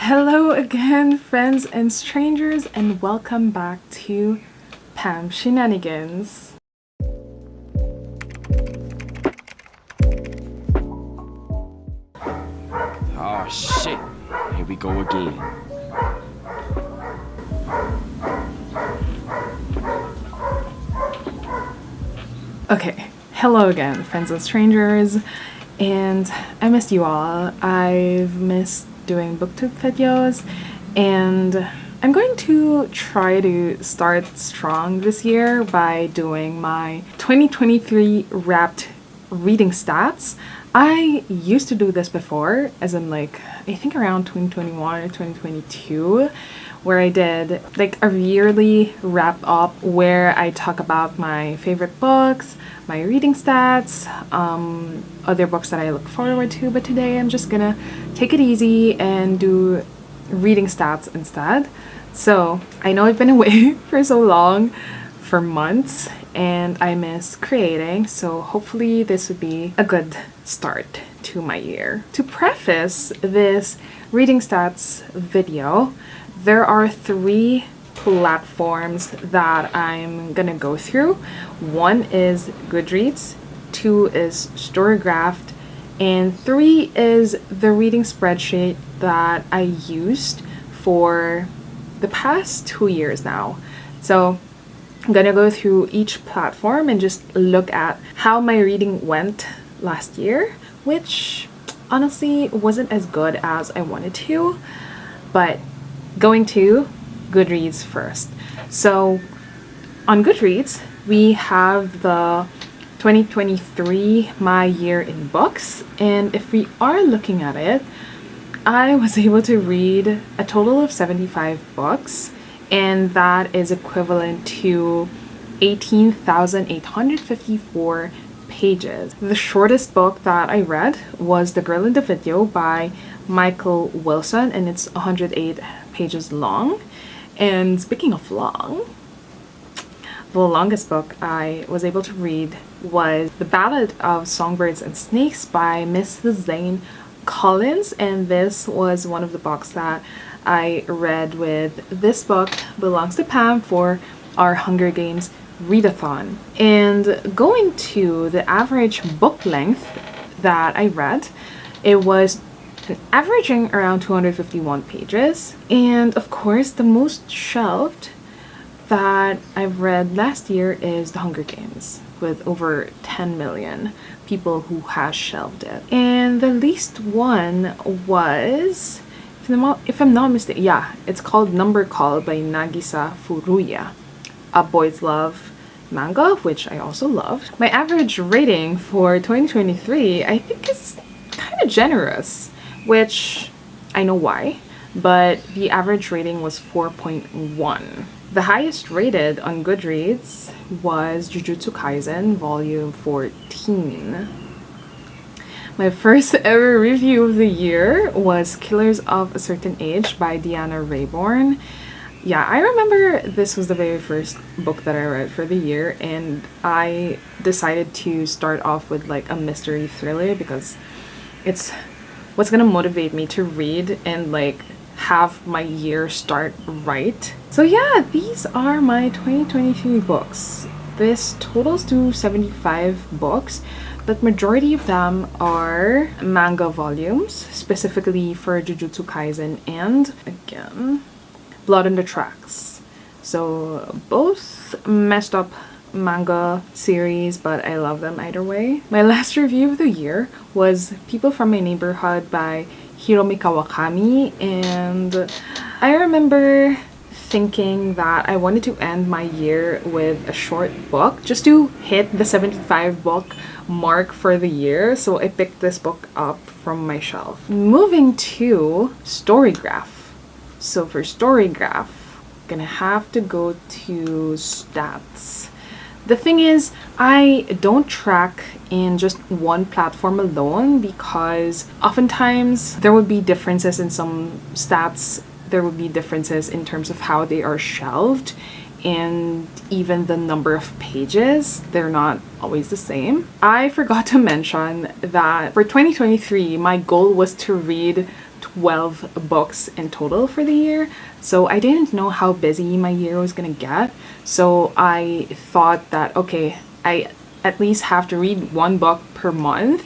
Hello again, friends and strangers, and welcome back to pamzquinones. Oh shit, here we go again. Okay, hello again, friends and strangers, and I missed you all. I've missed doing booktube videos, and I'm going to try to start strong this year by doing my 2023 wrapped reading stats. I used to do this before, as in I think around 2021 or 2022, where I did a yearly wrap up where I talk about my favorite books, my reading stats, other books that I look forward to. But today I'm just gonna take it easy and do reading stats instead. So I know I've been away for so long, for months, and I miss creating, so hopefully this would be a good start to my year. To preface this reading stats video, there are 3 platforms that I'm gonna go through. 1 is Goodreads, 2 is Storygraph, and 3 is the reading spreadsheet that I used for the past 2 years now. So I'm gonna go through each platform and just look at how my reading went last year, which honestly wasn't as good as I wanted to, but going to Goodreads first. So on Goodreads, we have the 2023 My Year in Books, and if we are looking at it, I was able to read a total of 75 books, and that is equivalent to 18,854 pages. The shortest book that I read was The Girl in the Video by Michael Wilson, and it's 108 pages long. And speaking of long, the longest book I was able to read was The Ballad of Songbirds and Snakes by Miss Zane Collins, and this was one of the books that I read with This Book Belongs to Pam for our Hunger Games readathon. And going to the average book length that I read, it was averaging around 251 pages. And of course, the most shelved that I've read last year is The Hunger Games, with over 10 million people who has shelved it. And the least one was, if I'm not mistaken, yeah, it's called Number Call by Nagisa Furuya, a boys love manga, which I also loved. My average rating for 2023, I think, is kind of generous, which I know why, but the average rating was 4.1. The highest rated on Goodreads was Jujutsu Kaisen Volume 14. My first ever review of the year was Killers of a Certain Age by Deanna Raybourn. Yeah, I remember this was the very first book that I read for the year, and I decided to start off with a mystery thriller because it's what's gonna motivate me to read and have my year start right. So yeah, these are my 2023 books. This totals to 75 books, but majority of them are manga volumes, specifically for Jujutsu Kaisen and, again, Blood on the Tracks. So both messed up manga series, but I love them either way. My last review of the year was People from My Neighborhood by Hiromi Kawakami, and I remember thinking that I wanted to end my year with a short book just to hit the 75 book mark for the year, so I picked this book up from my shelf. Moving to Storygraph. So for Storygraph, gonna have to go to stats. The thing is, I don't track in just one platform alone because oftentimes there would be differences in some stats. There would be differences in terms of how they are shelved, and even the number of pages, they're not always the same. I forgot to mention that for 2023, my goal was to read 12 books in total for the year. So I didn't know how busy my year was gonna get. So I thought that, okay, I at least have to read one book per month,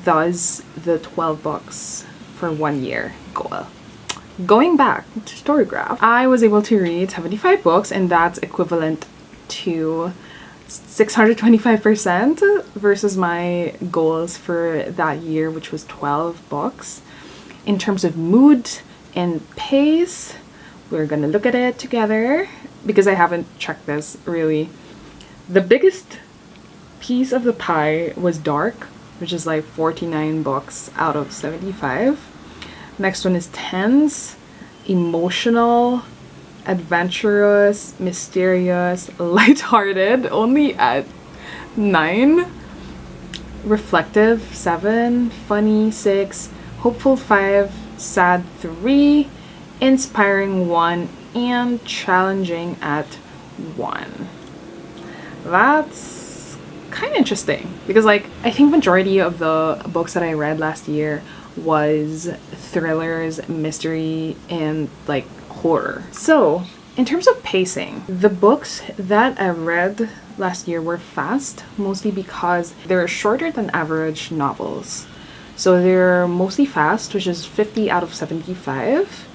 thus the 12 books for 1 year goal. Going back to Storygraph, I was able to read 75 books, and that's equivalent to 625% versus my goals for that year, which was 12 books. In terms of mood and pace, we're gonna look at it together because I haven't checked this really. The biggest piece of the pie was dark, which is like 49 books out of 75. Next one is tense, emotional, adventurous, mysterious, lighthearted, only at 9. Reflective, 7. Funny, 6. Hopeful, 5. Sad, 3. Inspiring, 1. And challenging at 1. That's kind of interesting because, like, I think majority of the books that I read last year was thrillers, mystery, and like horror. So in terms of pacing, the books that I read last year were fast, mostly because they're shorter than average novels. So they're mostly fast, which is 50 out of 75.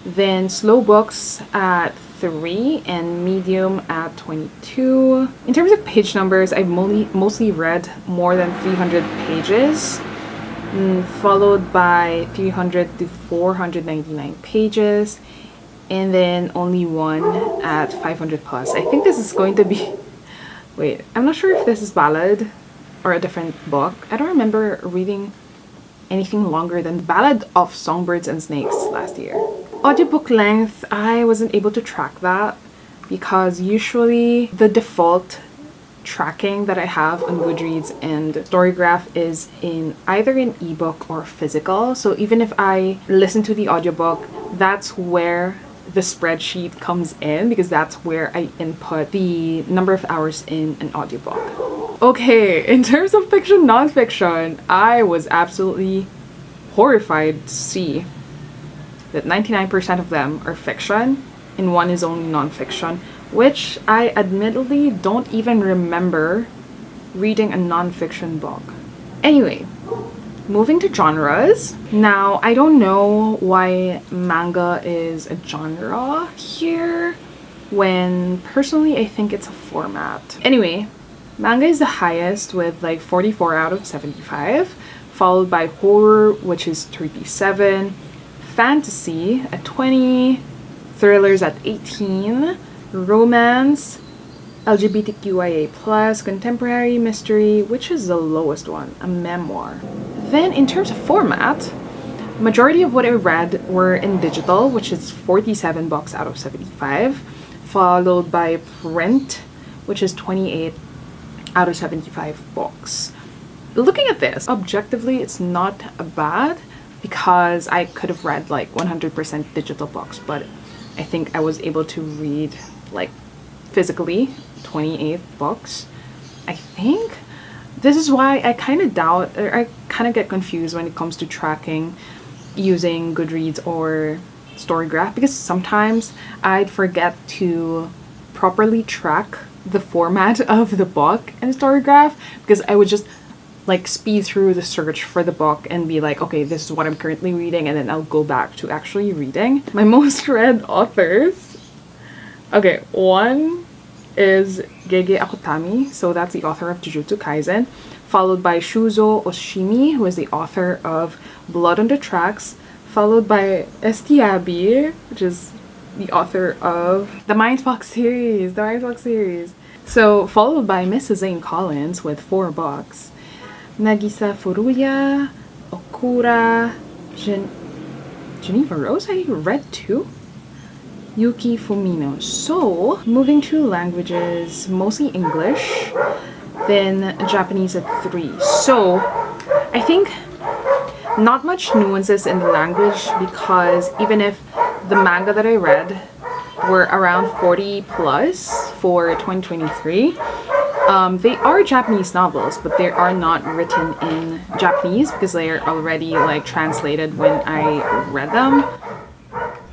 Then slow books at 3 and medium at 22. In terms of page numbers, I've mostly read more than 300 pages, followed by 300 to 499 pages, and then only one at 500 plus. I think this is going to be... Wait, I'm not sure if this is Ballad or a different book. I don't remember reading anything longer than Ballad of Songbirds and Snakes last year. Audiobook length, I wasn't able to track that because usually the default tracking that I have on Goodreads and Storygraph is in either an ebook or physical. So even if I listen to the audiobook, that's where the spreadsheet comes in because that's where I input the number of hours in an audiobook. Okay, in terms of fiction, nonfiction, I was absolutely horrified to see that 99% of them are fiction and 1 is only nonfiction, which I admittedly don't even remember reading a nonfiction book. Anyway, moving to genres. Now, I don't know why manga is a genre here, when personally I think it's a format. Anyway, manga is the highest with like 44 out of 75, followed by horror, which is 37, fantasy at 20, thrillers at 18, romance, LGBTQIA+, contemporary, mystery, which is the lowest one, a memoir. Then in terms of format, majority of what I read were in digital, which is 47 books out of 75, followed by print, which is 28 out of 75 books. Looking at this, objectively, it's not bad because I could have read like 100% digital books, but I think I was able to read like physically 28 books. I think this is why I kind of doubt, or I kind of get confused when it comes to tracking using Goodreads or Storygraph, because sometimes I'd forget to properly track the format of the book in Storygraph because I would just like speed through the search for the book and be like, okay, this is what I'm currently reading, and then I'll go back to actually reading. My most read authors. Okay, one is Gege Akutami, so that's the author of Jujutsu Kaisen, followed by Shuzo Oshimi, who is the author of Blood on the Tracks, followed by Estiabi, which is the author of the Mindfuck series. So followed by Mrs. Zane Collins with 4 books. Nagisa Furuya, Okura, Geneva Rose, I read 2. Yuki Fumino. So, moving to languages, mostly English, then Japanese at 3. So, I think not much nuances in the language because even if the manga that I read were around 40 plus for 2023, They are Japanese novels, but they are not written in Japanese because they are already like translated when I read them.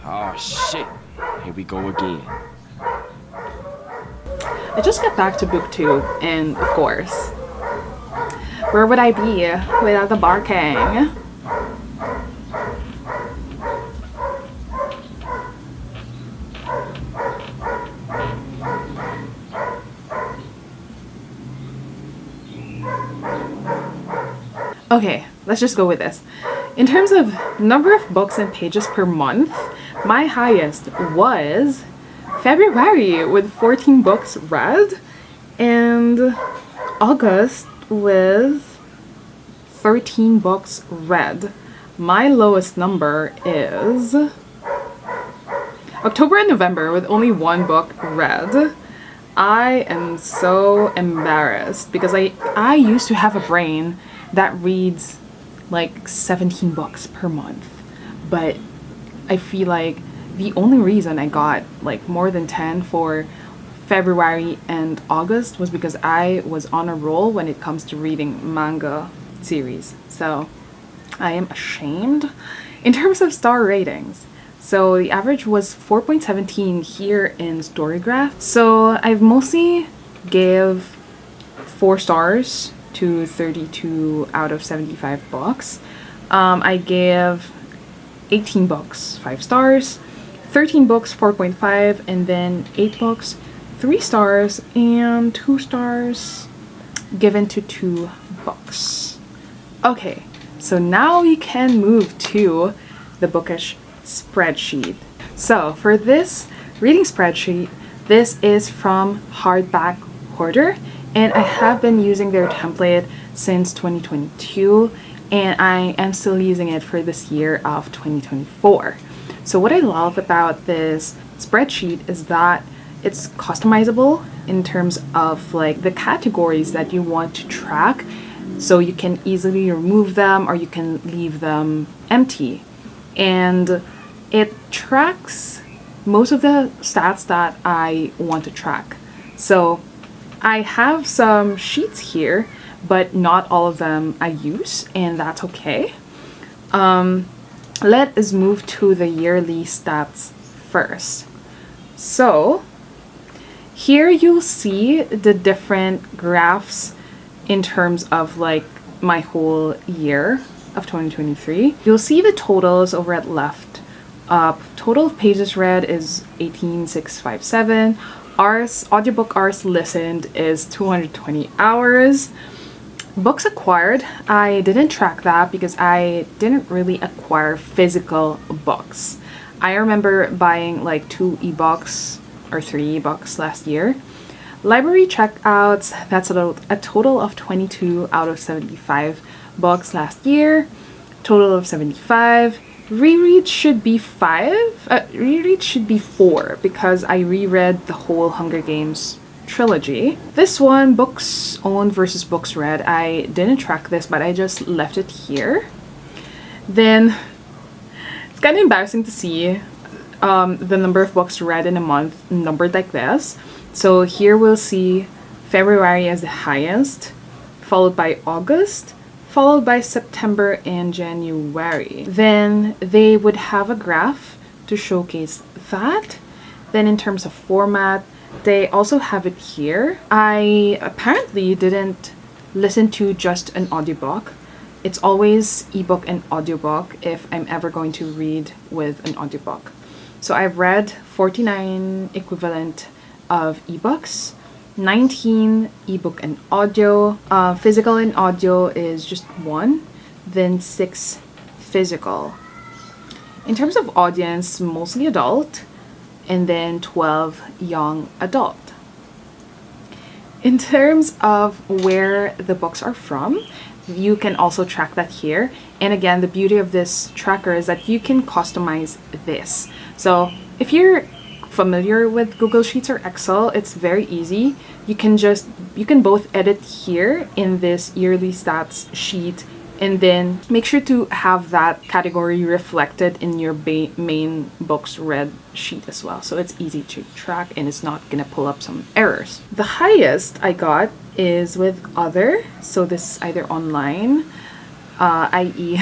Oh shit, here we go again. I just got back to booktube, and of course, where would I be without the barking? Okay, let's just go with this. In terms of number of books and pages per month, my highest was February with 14 books read, and August with 13 books read. My lowest number is October and November with only 1 book read. I am so embarrassed because I used to have a brain that reads like 17 books per month, but I feel like the only reason I got like more than 10 for February and August was because I was on a roll when it comes to reading manga series. So I am ashamed. In terms of star ratings, so the average was 4.17 here in Storygraph. So I've mostly gave 4 stars to 32 out of 75 books. I gave 18 books 5 stars, 13 books 4.5, and then 8 books 3 stars, and 2 stars given to 2 books. Okay, so now we can move to the bookish spreadsheet. So for this reading spreadsheet, this is from Hardback Hoarder, and I have been using their template since 2022, and I am still using it for this year of 2024. So what I love about this spreadsheet is that it's customizable in terms of like the categories that you want to track, so you can easily remove them or you can leave them empty, and it tracks most of the stats that I want to track. So I have some sheets here, but not all of them I use, and that's okay. Let us move to the yearly stats first. So here you'll see the different graphs in terms of like my whole year of 2023. You'll see the totals over at left. Total of pages read is 18,657. Audiobook hours listened is 220 hours. Books acquired, I didn't track that because I didn't really acquire physical books. I remember buying like 2 ebooks or 3 ebooks last year. Library checkouts, that's a total of 22 out of 75 books last year. Total of 75. Rereads should be 5. Rereads should be 4 because I reread the whole Hunger Games trilogy. This one, books owned versus books read, I didn't track this, but I just left it here. Then it's kind of embarrassing to see the number of books read in a month numbered like this. So here we'll see February as the highest, followed by August, followed by September and January. Then they would have a graph to showcase that. Then in terms of format, they also have it here. I apparently didn't listen to just an audiobook. It's always ebook and audiobook if I'm ever going to read with an audiobook. So I've read 49 equivalent of ebooks, 19 ebook and audio. Physical and audio is just 1, then 6 physical. In terms of audience, mostly adult, and then 12 young adult. In terms of where the books are from, you can also track that here. And again, the beauty of this tracker is that you can customize this. So if you're familiar with Google Sheets or Excel, it's very easy. You can both edit here in this yearly stats sheet, and then make sure to have that category reflected in your main books read sheet as well, so it's easy to track and it's not gonna pull up some errors. The highest I got is with other. So this is either online, i.e.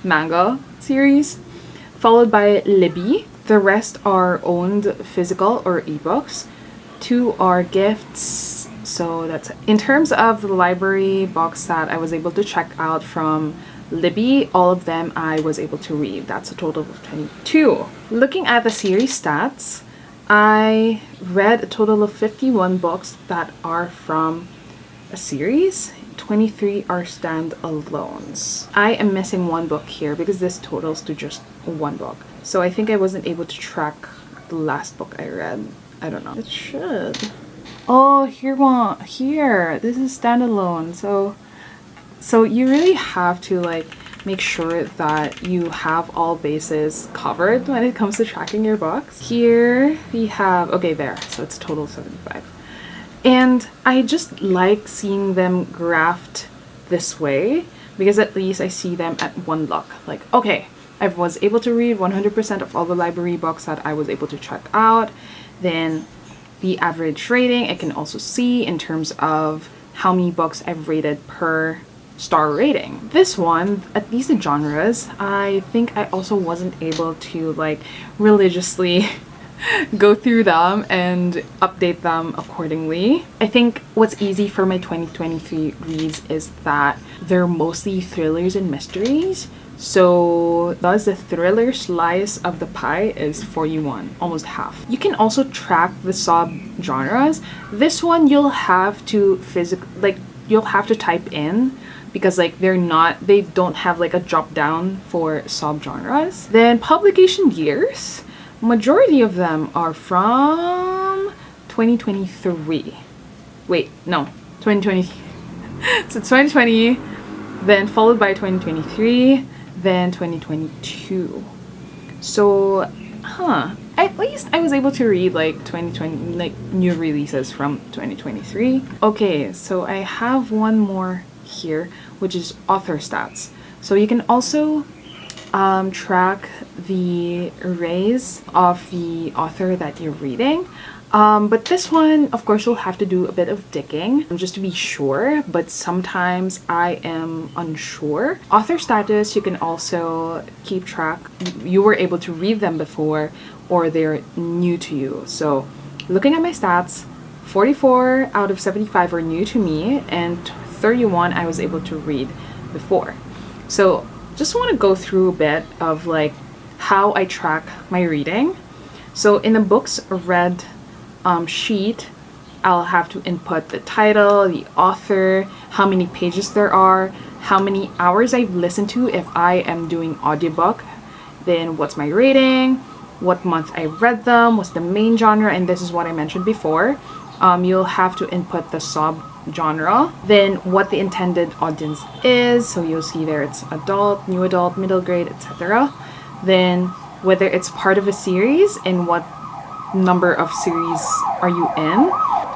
manga series, followed by Libby. The rest are owned physical or ebooks. 2 are gifts. So that's in terms of the library books that I was able to check out from Libby, all of them I was able to read. That's a total of 22. Looking at the series stats, I read a total of 51 books that are from a series. 23 are standalones. I am missing 1 book here because this totals to just 1 book. So I think I wasn't able to track the last book I read. I don't know. It should. Oh, here. This is standalone. So you really have to like make sure that you have all bases covered when it comes to tracking your books. Here we have, okay, there. So it's a total of 75. And I just like seeing them graphed this way because at least I see them at one look. Like, okay, I was able to read 100% of all the library books that I was able to check out. Then the average rating I can also see in terms of how many books I've rated per star rating. This one, at least the genres, I think I also wasn't able to like religiously go through them and update them accordingly. I think what's easy for my 2023 reads is that they're mostly thrillers and mysteries. So thus the thriller slice of the pie is 41, almost half. You can also track the sub-genres. This one you'll have to you'll have to type in because like they don't have like a drop down for sub-genres. Then publication years, majority of them are from 2023. Wait, no, 2020. So 2020, then followed by 2023, then 2022. So, at least I was able to read like 2020, like new releases from 2023. Okay, so I have one more here, which is author stats. So you can also track the raise of the author that you're reading. But this one, of course, you'll have to do a bit of digging just to be sure, but sometimes I am unsure. Author status, you can also keep track. You were able to read them before or they're new to you. So looking at my stats, 44 out of 75 are new to me and 31 I was able to read before. So just want to go through a bit of like how I track my reading. So in the books read sheet, I'll have to input the title, the author, how many pages there are, how many hours I've listened to if I am doing audiobook, then what's my rating, what month I read them, what's the main genre, and this is what I mentioned before. You'll have to input the sub-genre, then what the intended audience is, so you'll see there it's adult, new adult, middle grade, etc. Then whether it's part of a series and what number of series are you in,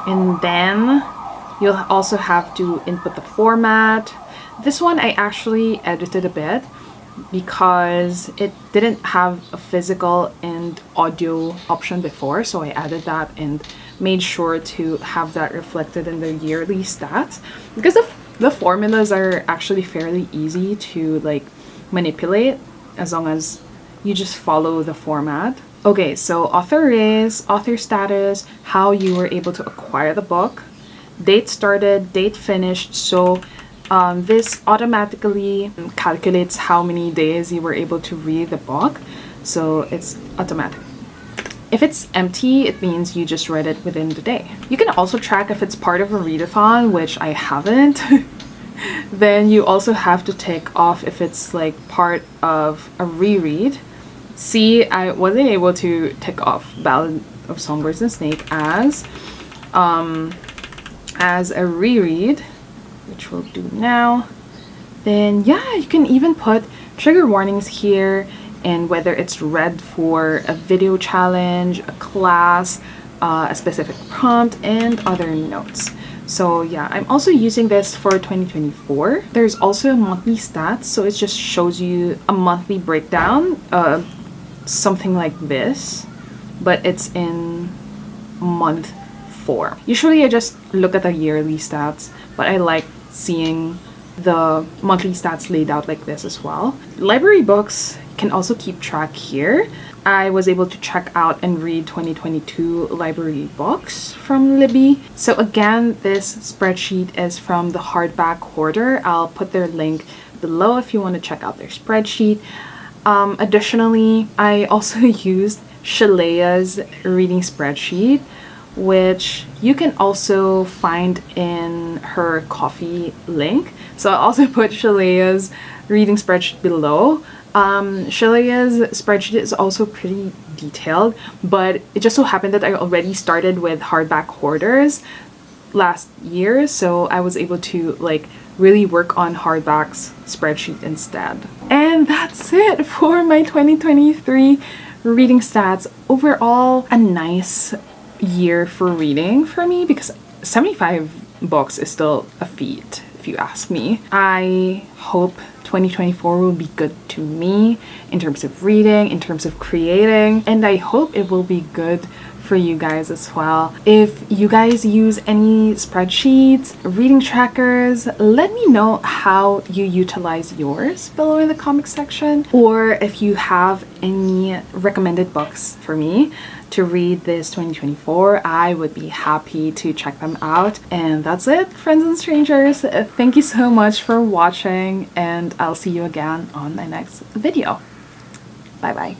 and then you'll also have to input the format. This one I actually edited a bit because it didn't have a physical and audio option before, so I added that and made sure to have that reflected in the yearly stats because the formulas are actually fairly easy to like manipulate as long as you just follow the format. Okay, so author raise, author status, how you were able to acquire the book, date started, date finished. So this automatically calculates how many days you were able to read the book. So it's automatic. If it's empty, it means you just read it within the day. You can also track if it's part of a readathon, which I haven't. Then you also have to tick off if it's like part of a reread. See, I wasn't able to tick off Ballad of Songbirds and Snake as a reread, which we'll do now. Then yeah, you can even put trigger warnings here and whether it's read for a video challenge, a class, a specific prompt, and other notes. So yeah, I'm also using this for 2024. There's also a monthly stats, so it just shows you a monthly breakdown, something like this, but it's in month 2024. Usually I just look at the yearly stats, but I like seeing the monthly stats laid out like this as well. Library books can also keep track here. I was able to check out and read 2022 library books from Libby. So again, this spreadsheet is from the Hardback Hoarder. I'll put their link below if you want to check out their spreadsheet. Additionally, I also used Shalea's reading spreadsheet, which you can also find in her Ko-fi link. So I'll also put Shalea's reading spreadsheet below. Shalea's spreadsheet is also pretty detailed, but it just so happened that I already started with Hardback Hoarders last year, so I was able to like really work on Hardback's spreadsheet instead. And that's it for my 2023 reading stats. Overall, a nice year for reading for me, because 75 books is still a feat if you ask me. I hope 2024 will be good to me in terms of reading, in terms of creating, and I hope it will be good for you guys as well. If you guys use any spreadsheets, reading trackers, let me know how you utilize yours below in the comment section, or if you have any recommended books for me to read this 2024, I would be happy to check them out. And that's it, friends and strangers. Thank you so much for watching, and I'll see you again on my next video. Bye bye.